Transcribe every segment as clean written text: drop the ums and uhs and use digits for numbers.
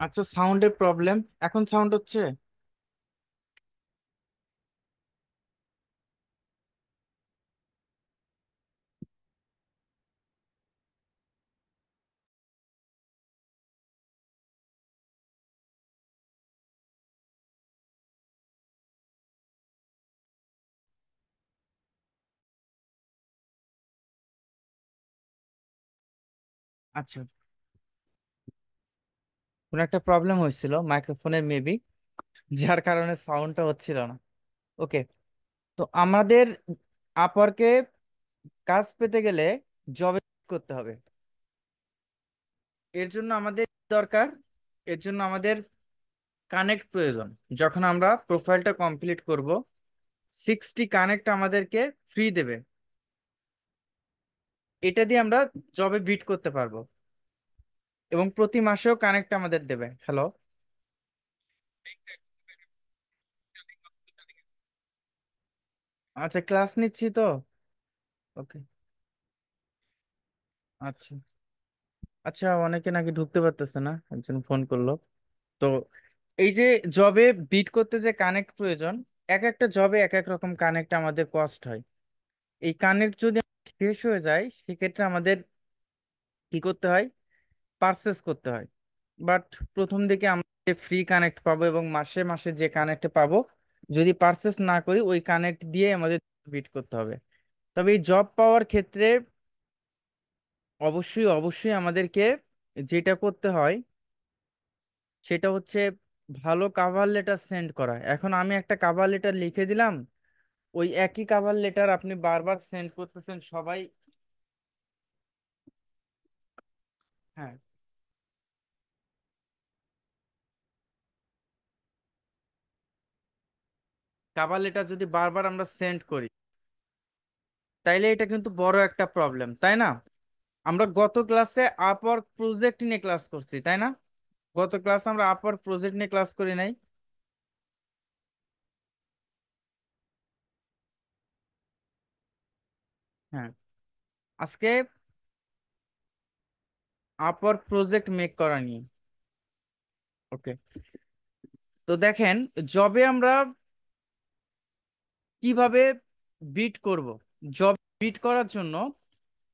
আচ্ছা, সাউন্ডের প্রবলেম। এখন সাউন্ড হচ্ছে? আচ্ছা, কোনো একটা প্রবলেম হয়েছিল মাইক্রোফোনের মেবি, যার কারণে সাউন্ডটা হচ্ছিল না। ওকে। তো আমাদের আপরকে কাজ পেতে গেলে জবে করতে হবে। এর জন্য আমাদের দরকার, এর জন্য আমাদের কানেক্ট প্রয়োজন। যখন আমরা প্রোফাইলটা কমপ্লিট করব, 60 কানেক্ট আমাদেরকে ফ্রি দেবে। এটা দিয়ে আমরা জবে বিট করতে পারবো, এবং প্রতি মাসেও কানেক্ট আমাদের দেবে। হ্যালো। আচ্ছা, ক্লাস নিচ্ছি তো। ওকে। আচ্ছা। আচ্ছা, অনেকে নাকি ঢুকতে পারতেছে না, একজন ফোন করলো। তো এই যে জবে বিট করতে যে কানেক্ট প্রয়োজন, এক একটা জবে এক এক রকম কানেক্ট আমাদের কস্ট হয়। এই কানেক্ট যদি শেষ হয়ে যায়, সেক্ষেত্রে আমাদের কি করতে হয়? পারচেস করতে হয়। বাট প্রথম দিকে আমরা ফ্রি কানেক্ট পাবো, এবং মাসে মাসে যে কানেক্ট পাবো, যদি পারচেস না করি ওই কানেক্ট দিয়ে আমাদের বিট করতে হবে। তবে এই জব পাওয়ার ক্ষেত্রে অবশ্যই অবশ্যই আমাদেরকে যেটা করতে হয় সেটা হচ্ছে ভালো কাভার লেটার সেন্ড করা। এখন আমি একটা কাভার লেটার লিখে দিলাম, ওই একই কাভার লেটার আপনি বারবার সেন্ড করতেছেন সবাই। হ্যাঁ, কাভার লেটার যদি বারবার আমরা সেন্ড করি, তাইলে এটা কিন্তু বড় একটা প্রবলেম, তাই না? আমরা গত ক্লাসে আপওয়ার্ক প্রজেক্ট নিয়ে ক্লাস করছি, তাই না? গত ক্লাসে আমরা আপওয়ার্ক প্রজেক্ট নিয়ে ক্লাস করি নাই? হ্যাঁ। আজকে আপওয়ার্ক প্রজেক্ট মেক করা নিয়ে। ওকে। তো দেখেন, জবে আমরা কিভাবে বিট করব। জব বিট করার জন্য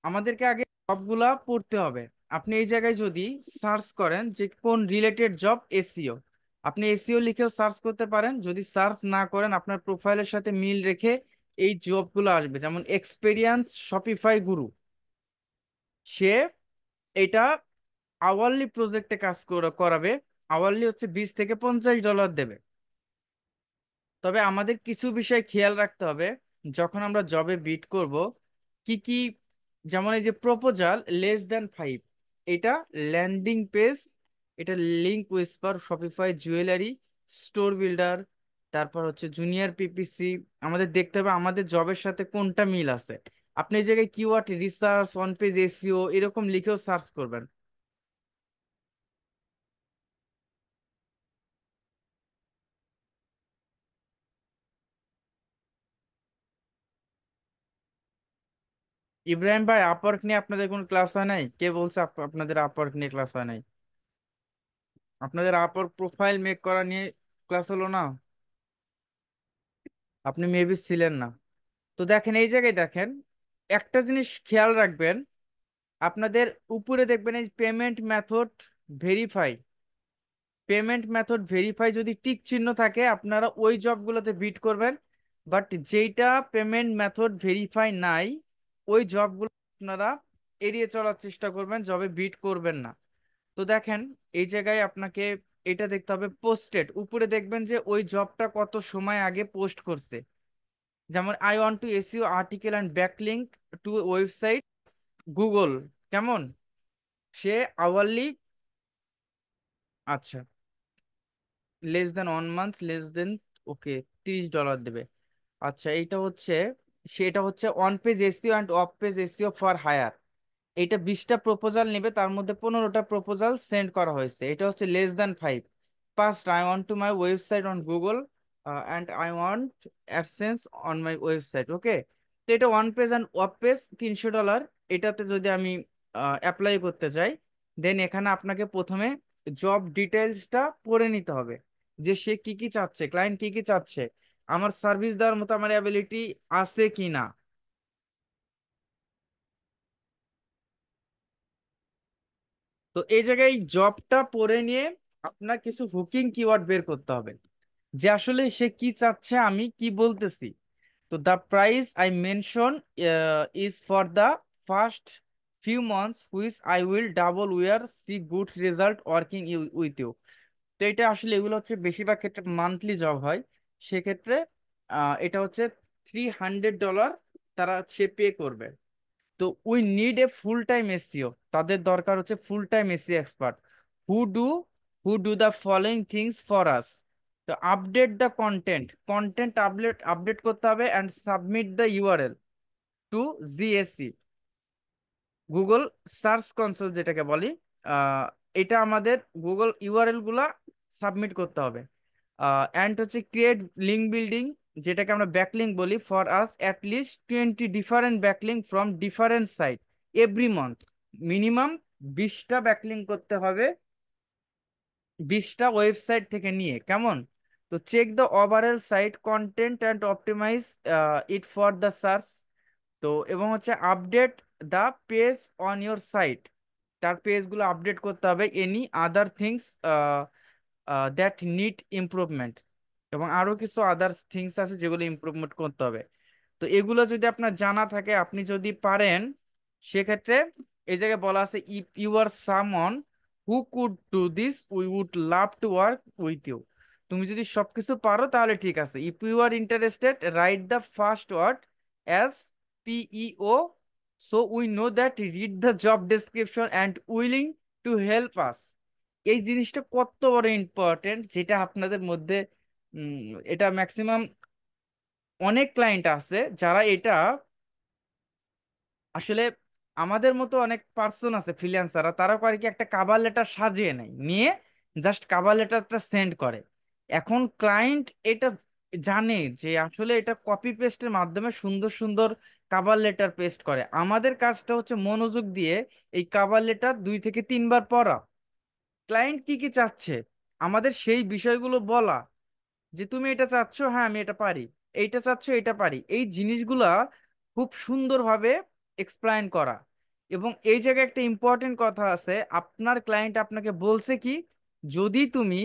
আমাদেরকে আগে জবগুলা পড়তে হবে। আপনি এই জায়গায় যদি সার্চ করেন যে কোন রিলেটেড জব, এসইও, আপনি এসইও লিখেও সার্চ করতে পারেন। যদি সার্চ না করেন, আপনার প্রোফাইলের সাথে মিল রেখে এই জবগুলো আসবে, যেমন এক্সপেরিয়েন্স শপিফাই গুরু। সে এটা আওয়ারলি প্রজেক্টে কাজ করাবে। আওয়ারলি হচ্ছে $20 থেকে $50 দেবে। তবে আমাদের কিছু বিষয় খেয়াল রাখতে হবে যখন আমরা জবে বিড করব। কি কি? যেমন এই যে প্রপোজাল <5, এটা ল্যান্ডিং পেজ, এটা link whisper, Shopify jewellery, store builder, তারপর হচ্ছে জুনিয়র পিপিসি। আমাদের দেখতে হবে আমাদের জবের সাথে কোনটা মিল আছে। আপনি এই জায়গায় keyword research, on page SEO এরকম লিখেও সার্চ করবেন। ইব্রাহিম ভাই, আপওয়ার্ক নিয়ে আপনাদের কোনো ক্লাস হয় নাই? কে বলছে আপনাদের আপওয়ার্ক নিয়ে ক্লাস হয় নাই? আপনাদের আপওয়ার্ক প্রোফাইল মেক করা নিয়ে ক্লাস হলো না? আপনি মেবি ছিলেন না। তো দেখেন, এই জায়গায় দেখেন, একটা জিনিস খেয়াল রাখবেন। আপনাদের উপরে দেখবেন এই payment method verify. Payment method verify যদি টিক চিহ্ন থাকে, আপনারা ওই জবগুলোতে বিট করবেন। বাট যেইটা পেমেন্ট মেথড ভেরিফাই নাই, ওই জবগুলো আপনারা এড়িয়ে চলার চেষ্টা করবেন, জবে বিট করবেন না। তো দেখেন, এই জায়গায় আপনাকে এটা দেখতে হবে পোস্টেড। উপরে দেখবেন যে ওই জবটা কত সময় আগে পোস্ট করছে। যেমন I want to SEO article and backlink to website Google. কেমন? সে আওয়ারলি, আচ্ছা, less than 1 month, less than, okay, $30 দেবে। আচ্ছা, এইটা হচ্ছে, সেটা হচ্ছে on page SEO and off page SEO for hire. এইটা 20টা প্রপোজাল নেবে, তার মধ্যে 15টা প্রপোজাল সেন্ড করা হয়েছে। এটা হচ্ছে <5। First, I want to my website on Google and I want AdSense on my website. Okay. তো এটা one page and off page, $300। এটাতে যদি আমি অ্যাপ্লাই করতে যাই, দেন এখানে আপনাকে প্রথমে জব ডিটেলসটা পড়ে নিতে হবে, যে সে কি কি চাচ্ছে, ক্লায়েন্ট কি কি চাচ্ছে, আমার সার্ভিস দেওয়ার মতো আমার অ্যাবিলিটি আছে কি না। তো এই জায়গায় জবটা পড়ে নিয়ে আপনার কিছু হুকিং কিওয়ার্ড বের করতে হবে, যে আসলে সে কি চাচ্ছে আমি কি বলতেছি। তো the price I mention is for the first few months which I will double we're see good result working with you. তো এটা আসলে এগুলো হচ্ছে বেশিরভাগ ক্ষেত্রে মান্থলি জব হয়, সেক্ষেত্রে এটা হচ্ছে $300 তারা সে পে করবে। তো we need a full time SEO, তাদের দরকার হচ্ছে full time SEO expert who do who do the following things for us. তো update the content, content update update করতে হবে, and submit the URL to GSC, Google search console যেটাকে বলি। আহ, এটা আমাদের গুগল ইউআরএল গুলা সাবমিট করতে হবে। অ্যান্ড হচ্ছে ক্রিয়েট লিঙ্ক বিল্ডিং, যেটাকে আমরা ব্যাকলিঙ্ক বলি, for us at least 20 different backlink from different site every month. Minimum 20টা ব্যাকলিঙ্ক করতে হবে, 20টা ওয়েবসাইট থেকে নিয়ে, কেমন? তো check the overall site content and optimise it for the search. তো এবং হচ্ছে update the page on your site, তার পেজগুলো আপডেট করতে হবে। Any other things that need improvement, এবং আরো কিছু আদার থিংস আছে যেগুলো ইমপ্রুভমেন্ট করতে হবে। তো এগুলো যদি আপনার জানা থাকে, আপনি যদি পারেন, সেক্ষেত্রে এই জায়গায় বলা আছে if you are someone who could do this we would love to work with you. তুমি যদি সবকিছু পারো তাহলে ঠিক আছে, if you are interested write the first word as PEO, so we know that read the job description and willing to help us. এই জিনিসটা কত বড় ইম্পর্টেন্ট, যেটা আপনাদের মধ্যে এটা ম্যাক্সিমাম অনেক ক্লায়েন্ট আছে যারা এটা আসলে, আমাদের মতো অনেক পার্সন আছে ফ্রিল্যান্সাররা, তারা করে কি একটা কাভার লেটার সাজিয়ে নেয়, নিয়ে জাস্ট কাভার লেটারটা সেন্ড করে। এখন ক্লায়েন্ট এটা জানে যে আসলে এটা কপি পেস্টের মাধ্যমে সুন্দর সুন্দর কাভার লেটার পেস্ট করে। আমাদের কাজটা হচ্ছে মনোযোগ দিয়ে এই কাভার লেটার 2 থেকে 3 বার পড়া, ক্লায়েন্ট কি কি চাচ্ছে আমাদের সেই বিষয়গুলো বলা, যে তুমি এটা চাচ্ছ, হ্যাঁ আমি এটা পারি, এইটা চাচ্ছ, এটা পারি, এই জিনিসগুলা খুব সুন্দরভাবে এক্সপ্লেইন করা। এবং এই জায়গায় একটা ইম্পর্টেন্ট কথা আছে, আপনার ক্লায়েন্ট আপনাকে বলছে কি, যদি তুমি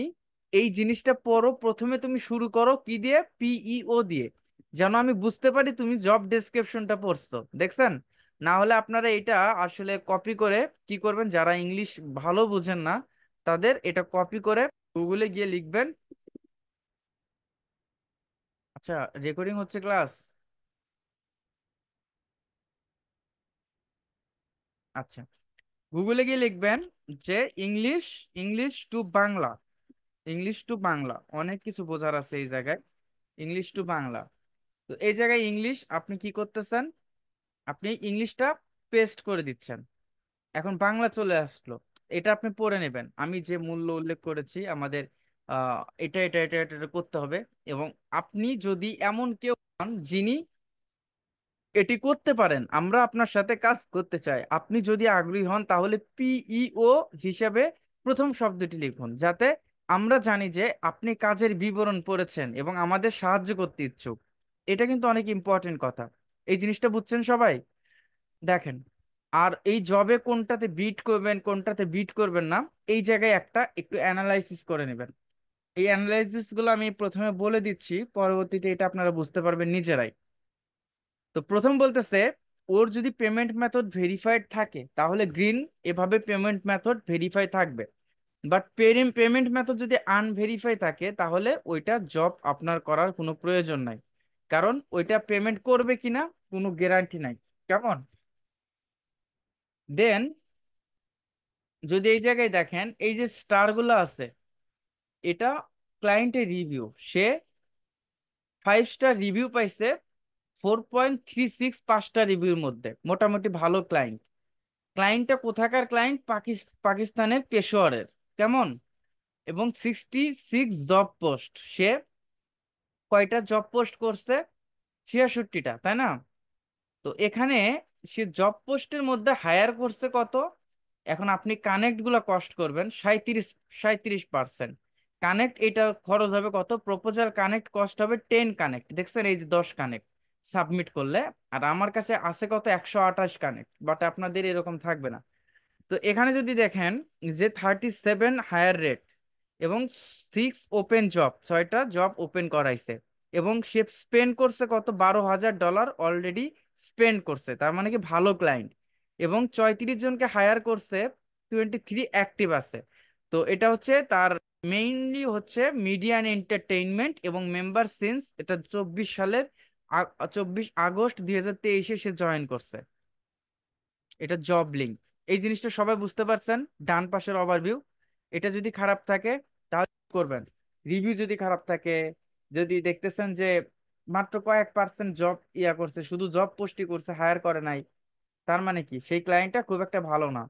এই জিনিসটা পড়ো, প্রথমে তুমি শুরু করো কি দিয়ে, পিইও দিয়ে, যেন আমি বুঝতে পারি তুমি জব ডেসক্রিপশনটা পড়ছো, দেখছেন? না হলে আপনারা এটা আসলে কপি করে কি করবেন, যারা ইংলিশ ভালো বুঝেন না তাদের এটা কপি করে গুগলে গিয়ে লিখবেন। আচ্ছা, রেকর্ডিং হচ্ছে ক্লাস? আচ্ছা, গুগলে গিয়ে লিখবেন যে English, English to Bangla, English to Bangla, অনেক কিছু বোঝার আছে এই জায়গায়, ইংলিশ টু বাংলা। তো এই জায়গায় ইংলিশ আপনি কি করতেছেন, আপনি ইংলিশটা পেস্ট করে দিচ্ছেন, এখন বাংলা চলে আসলো, এটা আপনি পড়ে নেবেন, আমি যে মূল্য উল্লেখ করেছি আমাদের এটা এটা এটা এটা এটা করতে হবে। এবং আপনি যদি এমন কেউ হন যিনি এটি করতে পারেন, আমরা আপনার সাথে কাজ করতে চাই, আপনি যদি আগ্রহী হন, তাহলে পিইও হিসেবে প্রথম শব্দটি লিখুন, যাতে আমরা জানি যে আপনি কাজের বিবরণ পড়েছেন এবং আমাদের সাহায্য করতে ইচ্ছুক। এটা কিন্তু অনেক ইম্পর্টেন্ট কথা, এই জিনিসটা বুঝছেন সবাই? দেখেন, আর এই জবে কোনটাতে বিট করবেন কোনটাতে বিট করবেন না, এই জায়গায় একটা একটু অ্যানালাইসিস করে নেবেন। এই অ্যানালাইসিস গুলো আমি প্রথমে বলে দিচ্ছি, পরবর্তীতে এটা আপনারা বুঝতে পারবেন নিজেরাই। তো প্রথম বলতেছে, ওর যদি পেমেন্ট মেথড ভেরিফাইড থাকে তাহলে গ্রিন, এভাবে পেমেন্ট মেথড ভেরিফাই থাকবে। বাট পেমেন্ট মেথড যদি আনভেরিফাই থাকে তাহলে ওইটা জব আপনার করার কোনো প্রয়োজন নাই, কারণ ওইটা পেমেন্ট করবে কিনা কোনো গ্যারান্টি নাই, কেমন? দেন যদি এই জায়গায় দেখেন এই যে স্টার গুলো আছে, এটা ক্লায়েন্টের রিভিউ, সে 5 স্টার রিভিউ পাইছে, 4.36 5টা রিভিউর মধ্যে, মোটামুটি ভালো ক্লায়েন্ট। ক্লায়েন্টটা কোথাকার ক্লায়েন্ট, পাকিস্তানের পেশোয়ারের, কেমন? এবং 66 জব পোস্ট, সে কয়টা জব পোস্ট করছে, 66টা, তাই না? তো এখানে সে জব পোস্টের মধ্যে হায়ার করছে কত, এখন আপনি কানেক্ট গুলো কষ্ট করবেন 37%। কানেক্ট এটা খরচ হবে কত, প্রপোজাল কানেক্ট কস্ট হবে 10 কানেক্ট, দেখছেন এই যে 10 কানেক্ট সাবমিট করলে। আর আমার কাছে আছে কত, 128 কানেক্ট, বাট আপনাদের এরকম থাকবে না। তো এখানে যদি দেখেন যে 37 হায়ার রেট এবং 6 ওপেন জব, 6টা জব ওপেন করাইছে, এবং সে স্পেন্ড করছে কত, $12,000 অলরেডি স্পেন্ড করছে, তার মানে কি ভালো ক্লায়েন্ট। এবং 34 জনকে হায়ার করছে, 23 অ্যাক্টিভ আছে। তো এটা হচ্ছে তার মেইনলি হচ্ছে মিডিয়ান এন্টারটেইনমেন্ট এবং মেম্বার সিন্স এটা 24 সালের 24 আগস্ট 2023 সে জয়েন করছে। এটা জব লিঙ্ক। এই জিনিসটা সবাই বুঝতে পারছেন, ডান পাশের ওভারভিউ। এটা যদি খারাপ থাকে তাহলে কি করবেন, রিভিউ যদি খারাপ থাকে, যদি দেখতেছেন যে মাত্র কয়েক পার্সেন্ট জব করছে, শুধু জব পোস্টই করছে, হায়ার করে নাই, তার মানে কি সেই ক্লায়েন্টটা খুব একটা ভালো না।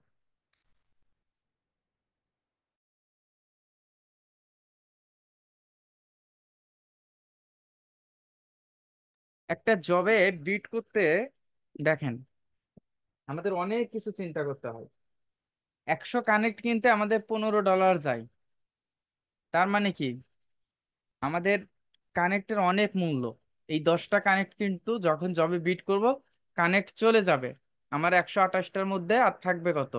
একটা জবে বিট করতে দেখেন আমাদের অনেক কিছু চিন্তা করতে হয়। 100 কানেক্ট কিনতে আমাদের $15 যায়। তার মানে কি আমাদের কানেক্টের অনেক মূল্য। এই 10টা কানেক্ট কিন্তু যখন জবে বিট করব, কানেক্ট চলে যাবে আমার 128টার মধ্যে, আর থাকবে কত,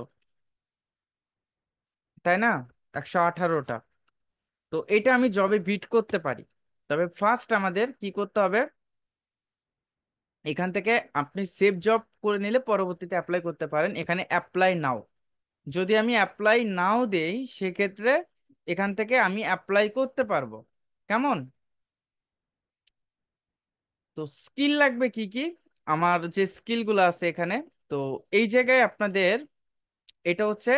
তাই না, 118টা। তো এটা আমি জবে বিট করতে পারি। তবে ফার্স্ট আমাদের কি করতে হবে, এখান থেকে আপনি সেভ জব করে নিলে পরবর্তীতে অ্যাপ্লাই করতে পারেন, এখানে অ্যাপ্লাই নাও। যদি আমি অ্যাপ্লাই নাও দেই, সেক্ষেত্রে এখান থেকে আমি অ্যাপ্লাই করতে পারবো। কেমন? তো স্কিল লাগবে কি কি, আমার যে স্কিল গুলো আছে এখানে। তো এই জায়গায় আপনাদের এটা হচ্ছে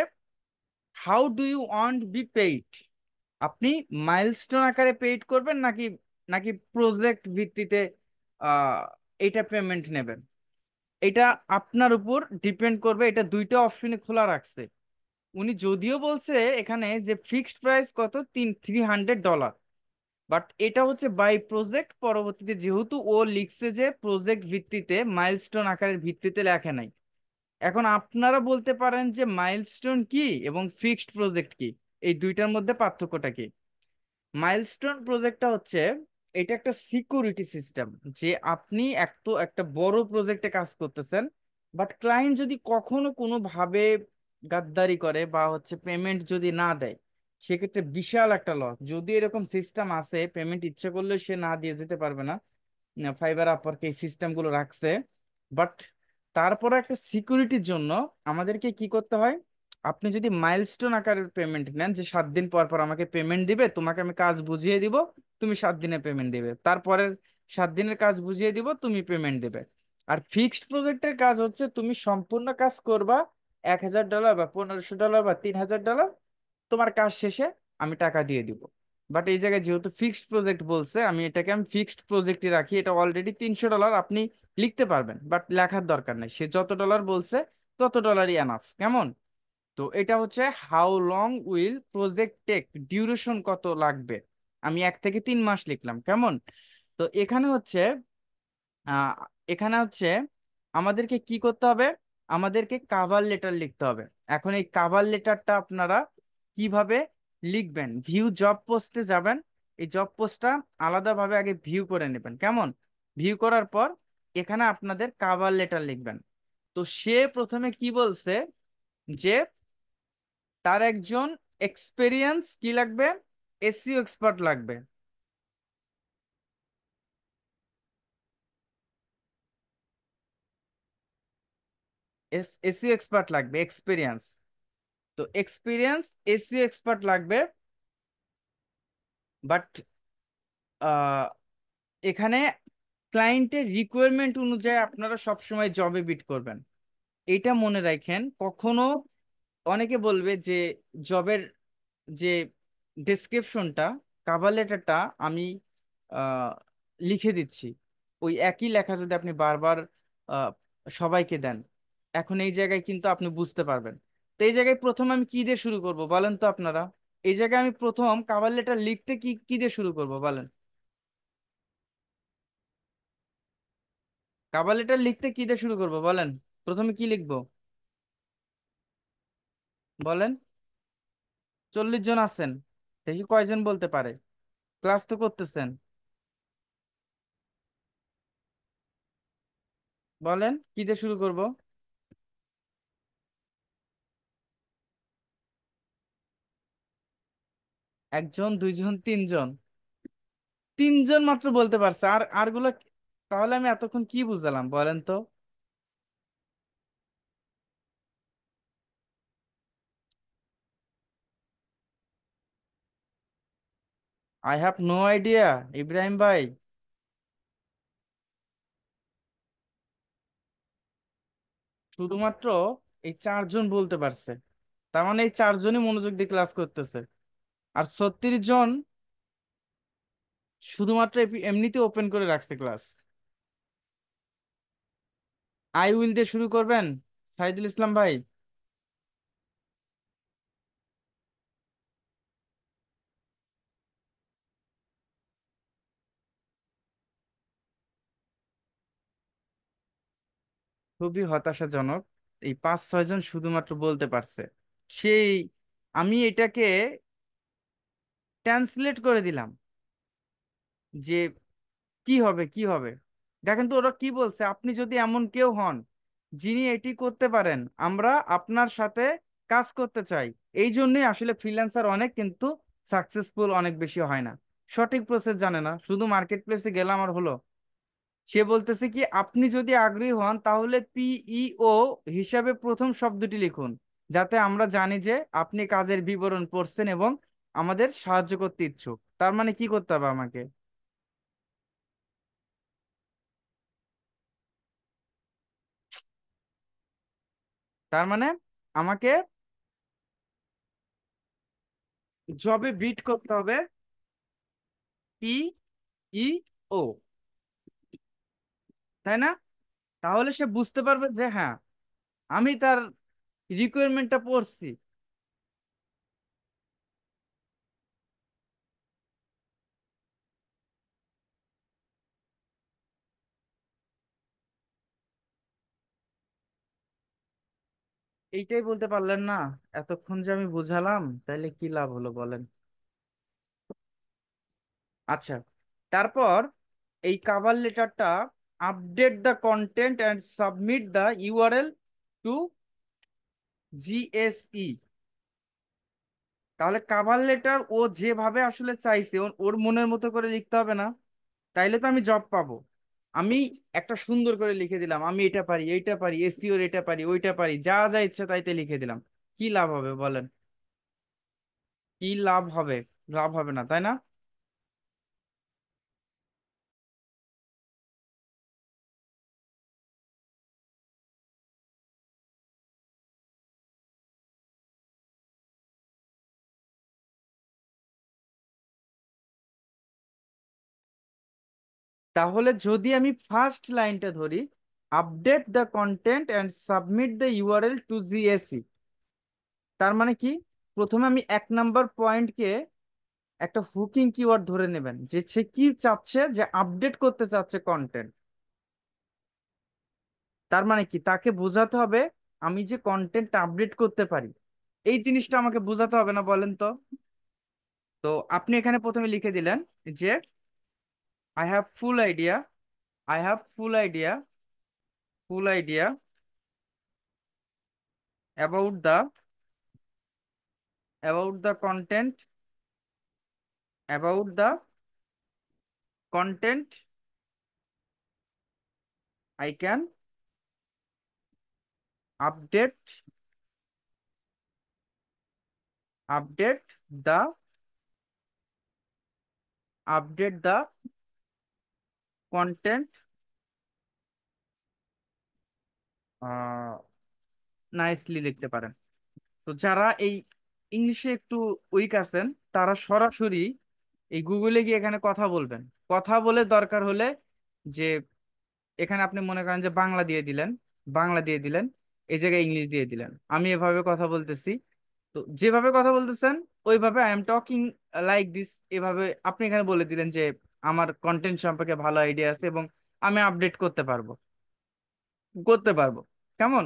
how do you want be paid, আপনি মাইলস্টোন আকারে পেইড করবেন নাকি নাকি প্রজেক্ট ভিত্তিতে আহ এটা পেমেন্ট নেবেন। এটা আপনার উপর ডিপেন্ড করবে, এটা দুইটা অপশনে খোলা রাখছে। উনি যদিও বলছে এখানে যে ফিক্সড প্রাইস কত, $300, বাট এটা হচ্ছে বাই প্রজেক্ট। পরবর্তীতে যেহেতু ও লিখছে যে প্রজেক্ট ভিত্তিতে, মাইলস্টোন আকারের ভিত্তিতে লেখে নাই। এখন আপনারা বলতে পারেন যে মাইলস্টোন কি এবং ফিক্সড প্রজেক্ট কি, এই দুইটার মধ্যে পার্থক্যটা কি। মাইলস্টোন প্রজেক্টটা হচ্ছে, এটা একটা সিকিউরিটি সিস্টেম, যে আপনি একটা বড় প্রজেক্টে কাজ করতেছেন, বাট ক্লায়েন্ট যদি কখনো কোনো ভাবে গাদ্দারি করে বা হচ্ছে পেমেন্ট যদি না দেয়, সেক্ষেত্রে বিশাল একটা লস। যদি এরকম সিস্টেম আছে, পেমেন্ট ইচ্ছে করলে সে না দিয়ে যেতে পারবে না, ফাইবার আপওয়ার্ক এই সিস্টেম গুলো রাখছে। বাট তারপরে একটা সিকিউরিটির জন্য আমাদেরকে কি করতে হয়, আপনি যদি মাইলস্টোন আকারের পেমেন্ট নেন, যে 7 দিন পর পর আমাকে পেমেন্ট দিবে, তোমাকে আমি কাজ বুঝিয়ে দিব, তুমি 7 দিনে পেমেন্ট দিবে, তারপরের 7 দিনের কাজ বুঝিয়ে দিব, তুমি পেমেন্ট দিবে। আর ফিক্সড প্রজেক্টের কাজ হচ্ছে তুমি সম্পূর্ণ কাজ করবা, $1,000 বা $1,500 বা $3,000, তোমার কাজ শেষে আমি টাকা দিয়ে দিব। বাট এই জায়গায় যেহেতু ফিক্সড প্রজেক্ট বলছে, আমি ফিক্সড প্রজেক্টই রাখি। এটা অলরেডি $300 আপনি লিখতে পারবেন, বাট লেখার দরকার নেই, সে যত ডলার বলছে তত ডলারই এনাফ। কেমন? তো এটা হচ্ছে how long will project take, duration কত লাগবে, আমি 1 থেকে 3 মাস লিখলাম। কেমন? তো আহ এখানে হচ্ছে আমাদেরকে কি করতে হবে, আমাদেরকে কাভার লেটার লিখতে হবে। এখন এই কাভার লেটারটা আপনারা কিভাবে লিখবেন, ভিউ জব পোস্টে যাবেন, এই জব পোস্টটা আলাদাভাবে আগে ভিউ করে নেবেন। কেমন? ভিউ করার পর এখানে আপনাদের কাভার লেটার লিখবেন। তো সে প্রথমে কি বলছে, যে তার একজন এক্সপেরিয়েন্স কি লাগবে, এসইও এক্সপার্ট লাগবে। এসইও এক্সপার্ট লাগবে, এক্সপেরিয়েন্স। তো এক্সপিরিয়েন্স এসইও এক্সপার্ট লাগবে। বাট এখানে ক্লায়েন্টের রিকোয়ারমেন্ট অনুযায়ী আপনারা সবসময় জবে বিট করবেন, এটা মনে রাখেন। কখনো অনেকে বলবে যে জবের যে ডেসক্রিপশনটা, কাভার লেটারটা আমি আহ, লিখে দিচ্ছি, ওই একই লেখা যদি আপনি বারবার আহ, সবাইকে দেন, এখন এই জায়গায় কিন্তু আপনি বুঝতে পারবেন। তো এই জায়গায় প্রথম আমি কি দিয়ে শুরু করব বলেন তো আপনারা, এই জায়গায় আমি প্রথম কাভার লেটার লিখতে কি কি দিয়ে শুরু করব বলেন। কাভার লেটার লিখতে কি দিয়ে শুরু করব বলেন, প্রথমে কি লিখবো? বলেন। 40 জন আছেন, দেখি কয়জন বলতে পারে। ক্লাস তো করতেছেন। বলেন কি দিয়ে শুরু করব। একজন, দুইজন, তিনজন। তিনজন মাত্র বলতে পারছে, আর আরগুলো তাহলে আমি এতক্ষণ কি বুঝালাম বলেন তো। I have no idea. Ibrahim ভাই, শুধুমাত্র এই 4 জন বলতে পারছে। তার মানে এই 4 জনই মনোযোগ দিয়ে ক্লাস করতেছে। আর 36 জন শুধুমাত্র এমনিতে ওপেন করে রাখছে ক্লাস। আই উইল দিয়ে শুরু করবেন, সাইদুল ইসলাম ভাই। খুবই হতাশাজনক, এই 5-6 জন শুধুমাত্র বলতে পারছে। সেই আমি এটাকে ট্রান্সলেট করে দিলাম যে কি হবে কি হবে। দেখেন তো ওরা কি বলছে, আপনি যদি এমন কেউ হন যিনি এটি করতে পারেন, আমরা আপনার সাথে কাজ করতে চাই। এই জন্যই আসলে ফ্রিল্যান্সার অনেক, কিন্তু সাকসেসফুল অনেক বেশি হয় না। সঠিক প্রসেস জানে না, শুধু মার্কেট প্লেসে গেলাম আর হলো। সে বলতেছে কি, আপনি যদি আগ্রহী হন তাহলে পিইও হিসাবে প্রথম শব্দটি লিখুন, যাতে আমরা জানি যে আপনি কাজের বিবরণ পড়ছেন এবং আমাদের সাহায্য করতে ইচ্ছুক। তার মানে কি করতে হবে আমাকে? তার মানে আমাকে জবে বিট করতে হবে, পিইও, তাই না? তাহলে সে বুঝতে পারবে যে হ্যাঁ, আমি তার রিকোয়ারমেন্টটা পড়ছি। এইটাই বলতে পারলেন না? এতক্ষণ যে আমি বুঝালাম, তাইলে কি লাভ হলো বলেন? আচ্ছা, তারপর এই কাভার লেটারটা, update the content and submit the URL to GSE. তাহলে কাভার লেটার ও যেভাবে আসলে চাইছে ওর মনের মতো করে লিখতে হবে না? তাইলে তো আমি জব পাবো। আমি একটা সুন্দর করে লিখে দিলাম, আমি এটা পারি, এইটা পারি, এসিওর এটা পারি, ওইটা পারি, যা যা ইচ্ছা তাইতে লিখে দিলাম। কি লাভ হবে বলেন? কি লাভ হবে? লাভ হবে না, তাই না? তাহলে যদি আমি ফার্স্ট লাইনটা ধরি, update the content and submit the URL two GAC, তার মানে কি? প্রথমে আমি 1 নাম্বার পয়েন্টকে একটা হুকিং কিওয়ার্ড ধরে নেবেন, যে সে কি চাচ্ছে, যে আপডেট করতে চাচ্ছে কন্টেন্ট। তার মানে কি, তাকে বোঝাতে হবে আমি যে কন্টেন্ট আপডেট করতে পারি। এই জিনিসটা আমাকে বোঝাতে হবে না বলেন তো? তো আপনি এখানে প্রথমে লিখে দিলেন যে I have full idea, I have full idea about the content, about the content I can update, update the update the content nicely লিখতে পারেন। তো যারা এই ইংলিশে একটু উইক আছেন, তারা সরাসরি এই গুগলে গিয়ে এখানে কথা বলবেন। কথা বলে দরকার হলে যে এখানে আপনি মনে করেন যে বাংলা দিয়ে দিলেন, বাংলা দিয়ে দিলেন, এই জায়গায় ইংলিশ দিয়ে দিলেন। আমি এভাবে কথা বলতেছি, তো যেভাবে কথা বলতেছেন ওইভাবে I am talking like this, এভাবে আপনি এখানে বলে দিলেন যে আমার কন্টেন্ট সম্পর্কে ভালো আইডিয়া আছে এবং আমি আপডেট করতে পারবো। কেমন?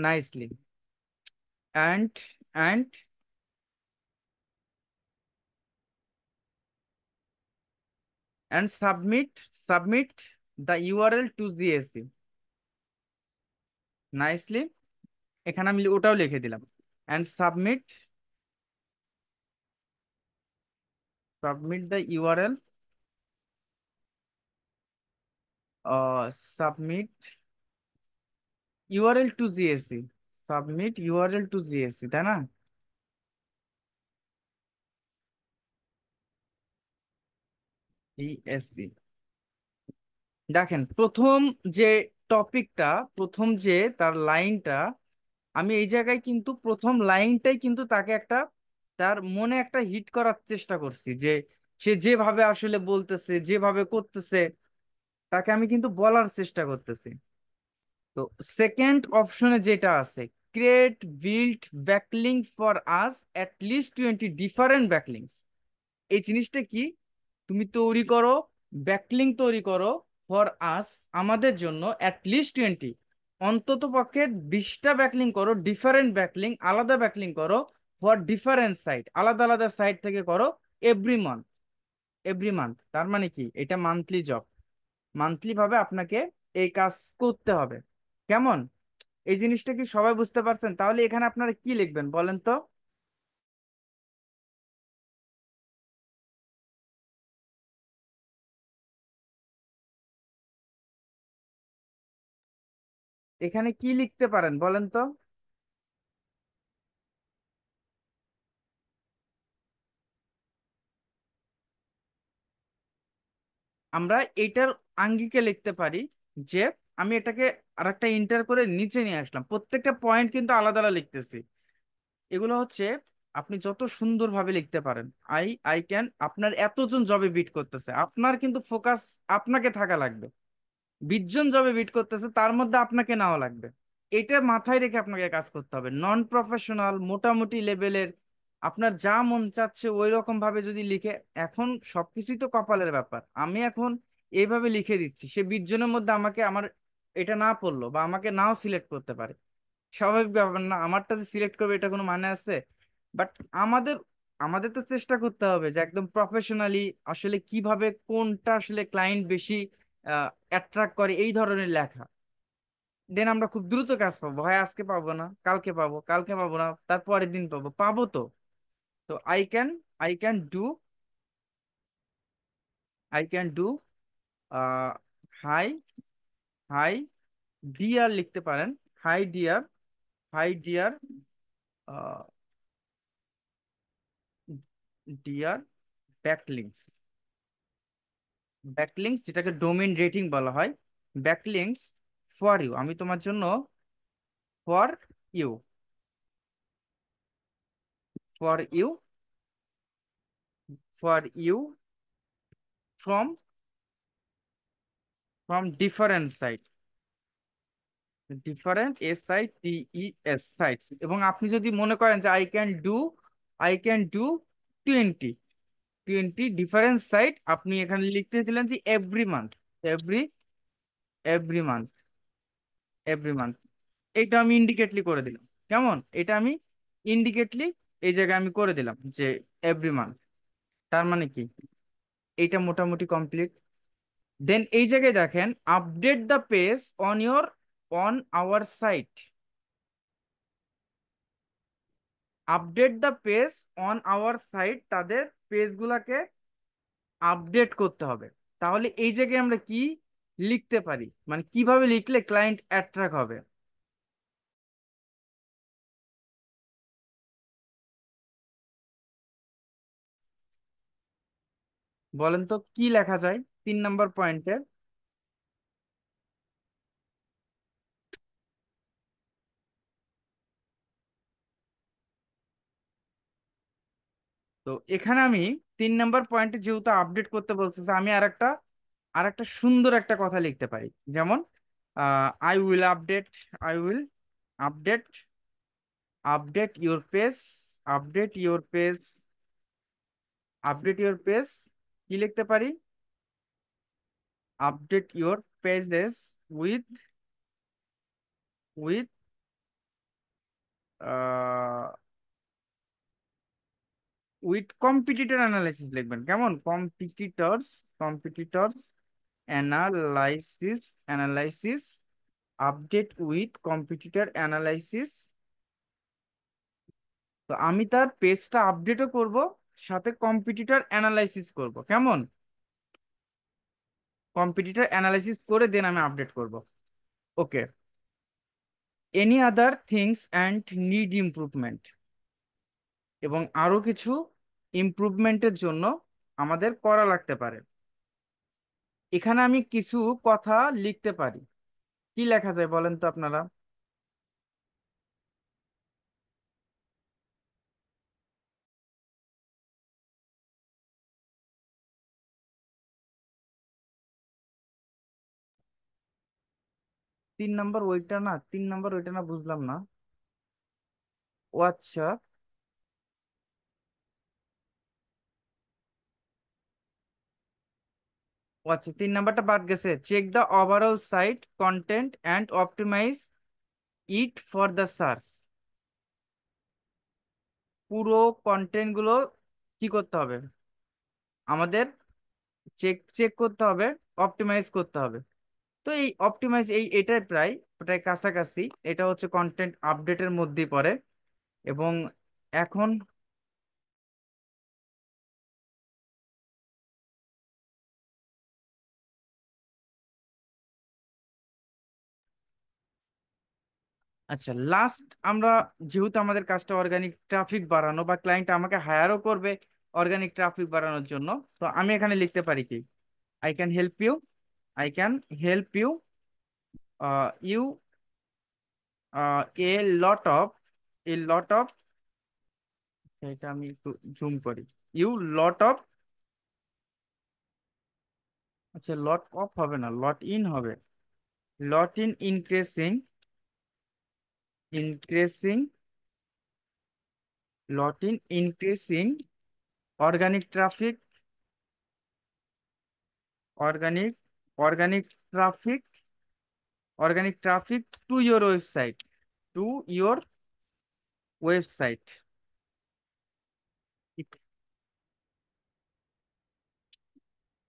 Nicely. and and and submit the URL to GSE nicely. এখানে আমি ওটাও লিখে দিলাম, and submit the URL, submit URL to GSE, submit URL to GSE, তাই না? GSE, দেখেন প্রথম যে টপিকটা, প্রথম যে তার লাইনটা, আমি এই জায়গায় কিন্তু প্রথম লাইনটাই কিন্তু তাকে একটা, তার মনে একটা হিট করার চেষ্টা করছি, যে সে যেভাবে আসলে বলতেছে, যেভাবে করতেছে, তাকে আমি কিন্তু বলার চেষ্টা করতেছি। তো সেকেন্ড অপশনে যেটা আছে, create build backlink for us at least 20 different backlinks, এই জিনিসটা কি? তুমি তৈরি করো, ব্যাকলিঙ্ক তৈরি করো ফর আস, আমাদের জন্য অ্যাট লিস্ট 20, অন্তত পক্ষে 20টা ব্যাকলিঙ্ক করো, ডিফারেন্ট ব্যাকলিঙ্ক, আলাদা ব্যাকলিঙ্ক করো, ফর ডিফারেন্ট সাইট, আলাদা আলাদা সাইট থেকে করো, এভরি মান্থ, এভরি মান্থ। তার মানে কি, এটা মান্থলি জব, মান্থলি ভাবে আপনাকে এই কাজ করতে হবে। কেমন? এই জিনিসটা কি সবাই বুঝতে পারছেন? তাহলে এখানে আপনারা কি লিখবেন বলেন তো? এখানে কি লিখতে পারেন বলেন তো? আমরা এটার আঙ্গিকে লিখতে পারি যে, আমি এটাকে আরেকটা ইন্টার করে নিচে নিয়ে আসলাম, প্রত্যেকটা পয়েন্ট কিন্তু আলাদা আলাদা লিখতেছি। এগুলো হচ্ছে আপনি যত সুন্দরভাবে লিখতে পারেন, আই ক্যান, আপনার এতজন জবে বিট করতেছে, আপনার কিন্তু ফোকাস আপনাকে থাকা লাগবে। 20 জন জবে বিট করতেছে, তার মধ্যে আপনাকে নেওয়া লাগবে। এটা মাথায় রেখে আপনাকে কাজ করতে হবে, নন প্রফেশনাল মোটামুটি লেভেলের, আপনার যা মন চাচ্ছে ওই রকম ভাবে যদি লিখে, এখন সবকিছুই তো কপালের ব্যাপার। আমি এখন এইভাবে লিখে দিচ্ছি, সে 20 জনের মধ্যে আমাকে আমার এটা না পড়লো বা আমাকে নাও সিলেক্ট করতে পারে, স্বাভাবিক ব্যাপার না? আমারটা যে সিলেক্ট করবে এটা কোনো মানে আছে? বাট আমাদের আমাদের তো চেষ্টা করতে হবে যে একদম প্রফেশনালি, আসলে কিভাবে কোনটা আসলে ক্লায়েন্ট বেশি অ্যাট্রাক্ট করে এই ধরনের লেখা, দেন আমরা খুব দ্রুত কাজ পাবো। হয় আজকে পাবো না, কালকে পাবো, কালকে পাবো না, তার পরের দিন পাবো, পাবো তো। তো I can do, I can do hi hi dear লিখতে পারেন, hi dear, hi dear, dear backlinks, backlinks যেটাকে ডোমেইন রেটিং বলা হয়, ব্যাকলিংস ফর ইউ, আমি তোমার জন্য, for you, for you, for you, from different site, different SITES sites. এবং আপনি যদি মনে করেন যে I can do 20, 20 different site, আপনি এখানে লিখতে দিলেন যে every month, every every month, every month. এটা আমি ইন্ডিকেটলি করে দিলাম। কেমন? এটা আমি ইন্ডিকেটলি এই জায়গায় আমি করে দিলাম যে এভরি মান্থ। তার মানে কি, এইটা মোটামুটি কমপ্লিট। দেন এই জায়গায় দেখেন, update the page on your, on our site, update the page on our site, তাদের পেজগুলোকে আপডেট করতে হবে। তাহলে এই জায়গায় আমরা কি লিখতে পারি, মানে কিভাবে লিখলে ক্লায়েন্ট অ্যাট্রাক্ট হবে? বলেন তো কি লেখা যায় 3 নম্বর পয়েন্টে? তো এখানে আমি 3 নম্বর পয়েন্টে যেহেতু আপডেট করতে বলতেছে, আমি আর একটা সুন্দর একটা কথা লিখতে পারি, যেমন I will update, I will update, update your page, update your page, update your page, কি লিখতে পারি? Update your pages with, with with competitor analysis লিখবেন, কেমন? Competitors, competitors analysis, analysis, update with competitor analysis. তো আমি তার পেজটা আপডেটও করব, সাথে কম্পিটিটর অ্যানালাইসিস করব, কেমন? কম্পিটিটর অ্যানালাইসিস করে দেন আমি আপডেট করব। Okay. Any other things and need improvement, এবং আরো কিছু ইমপ্রুভমেন্টের জন্য আমাদের করা লাগতে পারে। এখানে আমি কিছু কথা লিখতে পারি। কি লেখা যায় বলেন তো আপনারা? 3 নাম্বার ওইটা না, 3 নাম্বার ওইটা না, বুঝলাম না। ও আচ্ছা। ও আচ্ছা, 3 নাম্বারটা বাদ গেছে। Check the overall site content and optimise it for the search. পুরো কন্টেন্ট গুলো কি করতে হবে আমাদের? চেক চেক করতে হবে, অপটিমাইজ করতে হবে। তো এই অপটিমাইজ, এটাই প্রায় প্রায় কাছাকাছি। এটা হচ্ছে কন্টেন্ট আপডেটের মধ্যেই পড়ে। এবং এখন, আচ্ছা লাস্ট আমরা, যেহেতু আমাদের কাজটা অর্গানিক ট্রাফিক বাড়ানো, বা ক্লায়েন্ট আমাকে হায়ারও করবে অর্গানিক ট্রাফিক বাড়ানোর জন্য, তো আমি এখানে লিখতে পারি কি? I can help you, I can help you, you a lot of, a lot of, এটা আমি একটু জুম করি। ইউ লট অফ, আচ্ছা লট অফ হবে না, লট ইন হবে। Lot in increasing, increasing, lot in increasing organic traffic, organic, organic traffic, organic traffic to your website, to your website.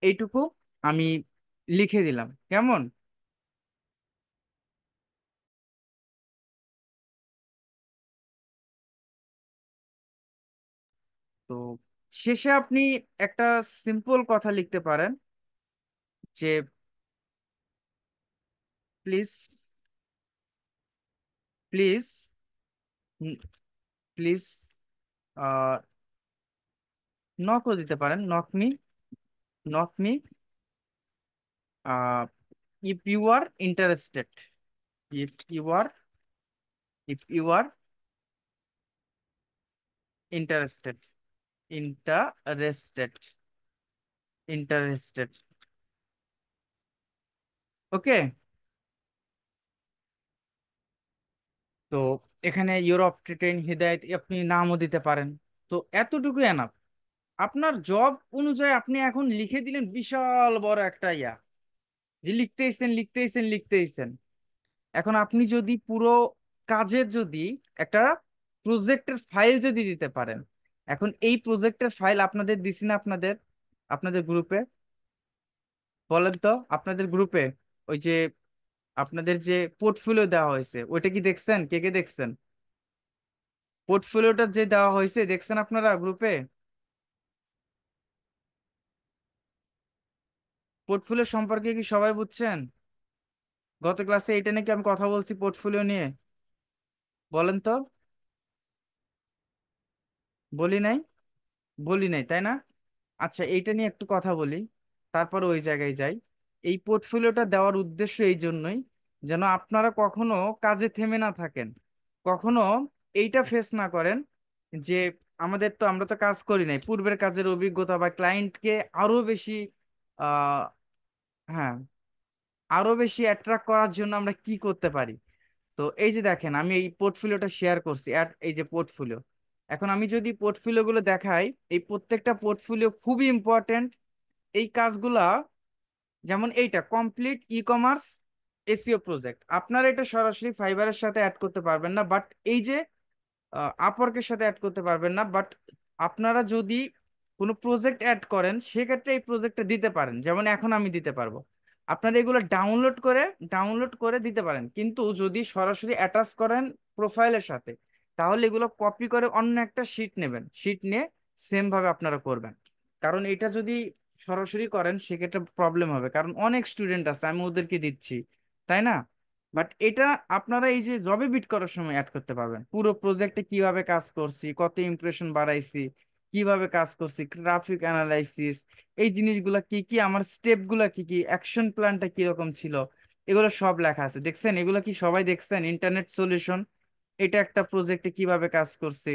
এইটুকু আমি লিখে দিলাম, কেমন? তো শেষে আপনি একটা সিম্পল কথা লিখতে পারেন যে প্লিজ, প্লিজ, প্লিজ, নকও দিতে পারেন, knock me, knock me, if you are interested, if you are, if you are interested, interested, interested. Okay. তো এখানে ইউরোপ ট্রেন হিদায়ত আপনি নামও দিতে পারেন। তো এতটুকু এনাফ। আপনার জব অনুযায়ী আপনি এখন লিখে দিলেন বিশাল বড় একটা যে লিখতেইছেন, লিখতেইছেন, লিখতেইছেন। এখন আপনি যদি পুরো কাজের যদি একটা প্রজেক্টের ফাইল যদি দিতে পারেন। এখন এই প্রজেক্টের ফাইল আপনাদের দিছি না, আপনাদের আপনাদের গ্রুপে? বলেন তো আপনাদের গ্রুপে ওই যে আপনাদের যে পোর্টফোলিও দেওয়া হয়েছে, ওইটা কি দেখছেন? কে কে দেখছেন? পোর্টফোলিওটা যে দেওয়া হয়েছে দেখছেন আপনারা গ্রুপে? পোর্টফোলিও সম্পর্কে কি সবাই বুঝছেন? গত ক্লাসে এটা নাকি আমি কথা বলছি পোর্টফোলিও নিয়ে। বলেন তো। বলি নাই? বলি নাই তাই না? আচ্ছা এইটা নিয়ে একটু কথা বলি, তারপর ওই জায়গায় যাই। এই পোর্টফোলিওটা দেওয়ার উদ্দেশ্য এই জন্যই, যেন আপনারা কখনো কাজে থেমে না থাকেন, কখনো এইটা ফেস না করেন যে আমাদের তো, আমরা তো কাজ করি নাই, পূর্বের কাজের অভিজ্ঞতা বা ক্লায়েন্টকে আরো বেশি আহ হ্যাঁ, আরো বেশি অ্যাট্রাক্ট করার জন্য আমরা কি করতে পারি। তো এই যে দেখেন আমি এই পোর্টফোলিওটা শেয়ার করছি, এই যে পোর্টফোলিও। এখন আমি যদি পোর্টফোলিও গুলো দেখাই, এই প্রত্যেকটা পোর্টফোলিও খুবই ইম্পর্টেন্ট। এই কাজগুলা, যেমন এইটা complete e commerce SEO project, আপনারা এটা সরাসরি ফাইবারের সাথে অ্যাড করতে পারবেন না, বাট এই যে আপওয়ার্কের সাথে অ্যাড করতে পারবেন না, বাট আপনারা যদি কোনো প্রজেক্ট অ্যাড করেন সেক্ষেত্রে এই প্রজেক্টটা দিতে পারেন, যেমন এখন আমি দিতে পারবো। আপনারা এগুলো ডাউনলোড করে দিতে পারেন, কিন্তু যদি সরাসরি অ্যাটাচ করেন প্রোফাইলের সাথে, তাহলে এগুলো কপি করে অন্য একটা শিট নেবেন, শিট নিয়ে সেম ভাবে আপনারা করবেন। কারণ এটা যদি সরাসরি করেন সেক্ষেত্রে প্রবলেম হবে, কারণ অনেক স্টুডেন্ট আছে, আমি ওদেরকে দিচ্ছি, তাই না? বাট এটা আপনারা এই যে জবে বিট করার সময় অ্যাড করতে পারবেন, পুরো প্রজেক্টে কিভাবে কাজ করছি, কত ইমপ্রেশন বাড়াইছি, কিভাবে কাজ করছি, ট্রাফিক অ্যানালাইসিস, এই জিনিসগুলা কি কি, আমার স্টেপ গুলা কি কি, অ্যাকশন প্ল্যানটা কিরকম ছিল, এগুলো সব লেখা আছে। দেখছেন এগুলো কি সবাই দেখছেন? ইন্টারনেট সলিউশন, এটা একটা প্রজেক্টে কিভাবে কাজ করছি।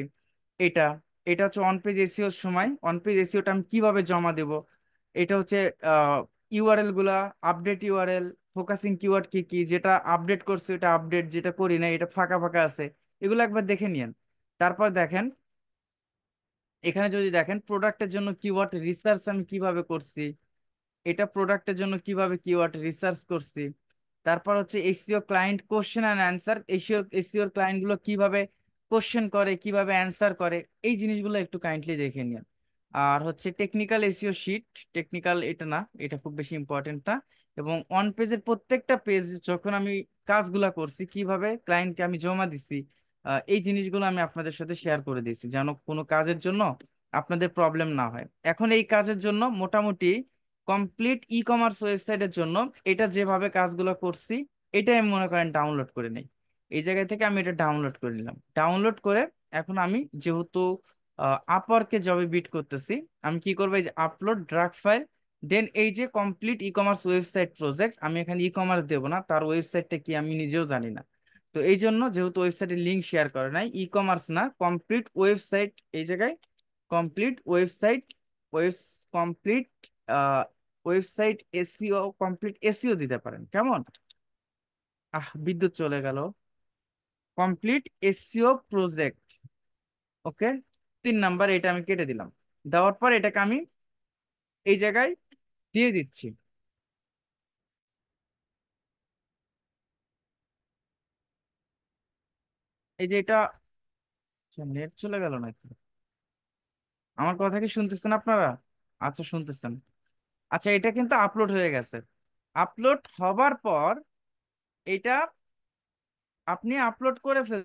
এটা এটা হচ্ছে অন পেজ এসিওর সময় অন পেজ এসিওটা আমি কিভাবে জমা দেব। এটা হচ্ছে ইউআরএল গুলা, আপডেট ইউআরএল, ফোকাসিং কিওয়ার্ড কি কি, যেটা আপডেট করছে এটা আপডেট, যেটা করি না এটা ফাঁকা ফাঁকা আছে, এগুলো একবার দেখে নিন। তারপর দেখেন, এখানে যদি দেখেন প্রোডাক্টের জন্য কিওয়ার্ড রিসার্চ আমি কিভাবে করছি, এটা প্রোডাক্টের জন্য কিভাবে কিওয়ার্ড রিসার্চ করছি। তারপর হচ্ছে SEO client question and answer, এসইওর ক্লায়েন্ট গুলো কিভাবে কোশ্চেন করে, কিভাবে অ্যান্সার করে, এই জিনিসগুলো একটু কাইন্ডলি দেখে নিন। আর হচ্ছে টেকনিক্যাল এসইও শিট, টেকনিক্যাল এটা না, এটা খুব বেশি ইম্পর্টেন্ট না। এবং অন পেজের প্রত্যেকটা পেজ যখন আমি কাজগুলা করছি, কিভাবে ক্লায়েন্টকে আমি জমা দিছি, এই জিনিসগুলো আমি আপনাদের সাথে শেয়ার করে দিয়েছি, যেন কোনো কাজের জন্য আপনাদের প্রবলেম না হয়। এখন এই কাজের জন্য মোটামুটি কমপ্লিট ই কমার্স ওয়েবসাইটের জন্য এটা যেভাবে কাজগুলো করছি, এটা আমি মনে করেন ডাউনলোড করে নেই। এই জায়গা থেকে আমি এটা ডাউনলোড করে নিলাম, ডাউনলোড করে এখন আমি যেহেতু আপওয়ার্কে জবে বিট করতেছি, আমি কি করবো, এই যে আপলোড ড্রাগ ফাইল, দেন এই যে complete e commerce website project, আমি এখানে ই কমার্স দেবো না, তার ওয়েবসাইটটা কি আমি নিজেও জানি না। তো এই জন্য যেহেতু ওয়েবসাইটের লিঙ্ক শেয়ার করে নাই, ই কমার্স না, কমপ্লিট ওয়েবসাইট, এই জায়গায় complete website, webs complete website SEO, complete SEO দিতে পারেন, কেমন? বিদ্যুৎ চলে গেল। Complete SEO project, okay, 3 number, এটা আমি কেটে দিলাম। দেওয়ার পর এটাকে আমি এই জায়গায় দিয়ে দিচ্ছি। এই যে এটা, নেট চলে গেল নাকি? আমার কথা কি শুনতেছেন আপনারা? আচ্ছা শুনতেছেন। আচ্ছা, এটা কিন্তু আপলোড হয়ে গেছে। আপলোড হবার পর এটা আপনি আপলোড করে ফেল